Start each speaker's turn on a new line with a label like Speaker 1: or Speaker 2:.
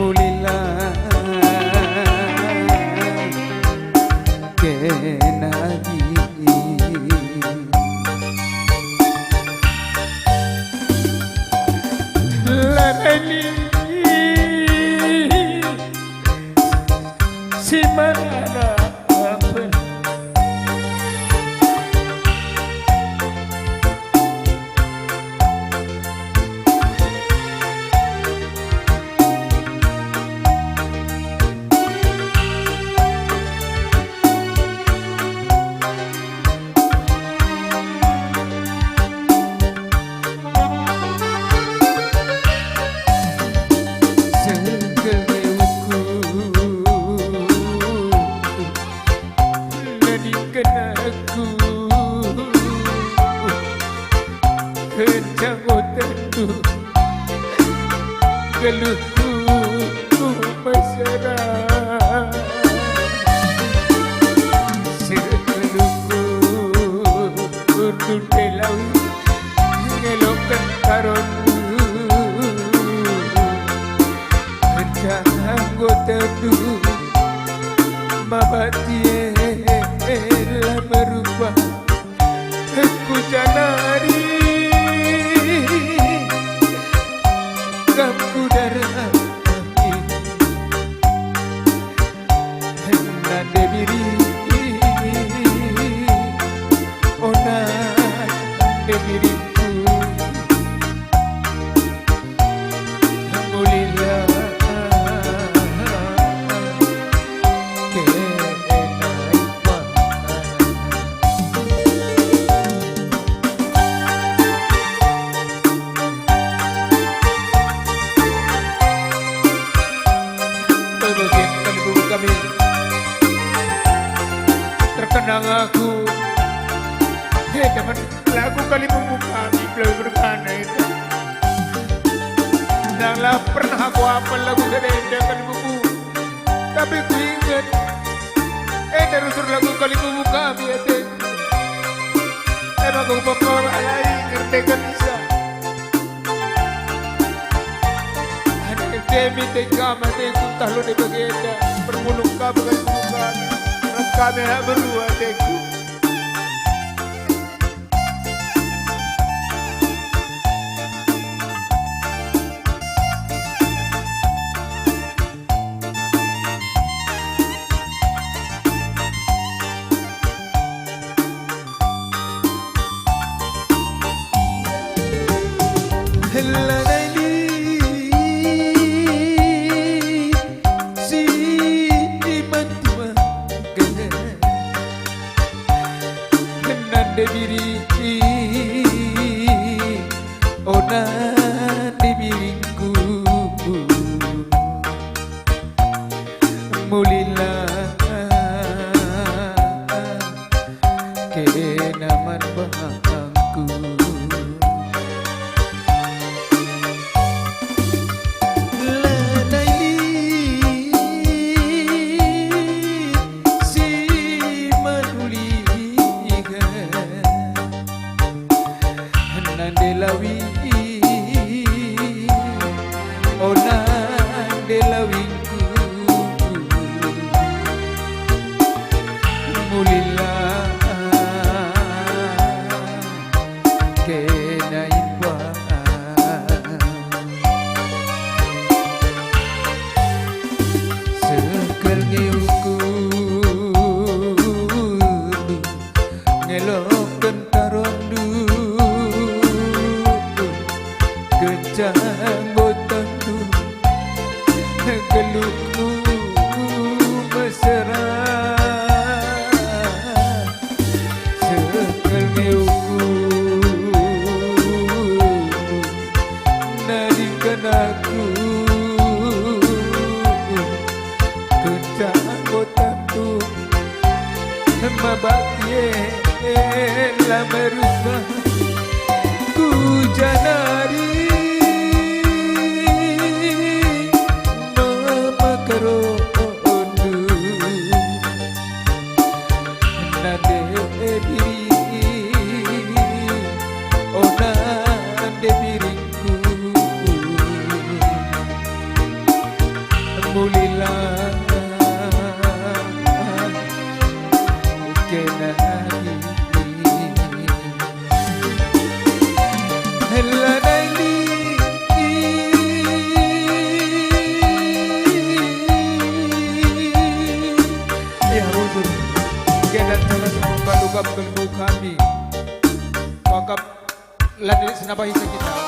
Speaker 1: mulila kenagi larani si mana apa geluhku masyarakat segeluhku untuk delawi ngelokkan karonku kerjaan anggota tu mabatie lah merubah ku janari kamu darah nade biri ona nade biriku mulila terkenang aku dapat lagu kali membuka Bibel berkana itu janganlah pernah aku hafal lagu sedenda kali buku tapi ku ingat terusur lagu kali membuka biasa emang aku bapak alai ngertekan bisa ada demi teka mati kuntah lo di bagian bermulung kami kali membuka kami nak berdua teku diri ona di biringku mulila kenaman bangku delawi ona delawinku mulila kena iba sekel ngeuku ngelokkan karondu janggotan tu geluhku mesra sekel ngeuku nadikan aku ke janggotan tu mabatie lah merubah ku janari Alhamdulillah kena hela naili ya huzur kena telah membantu kalbu kami wakaf lanjut senapai kita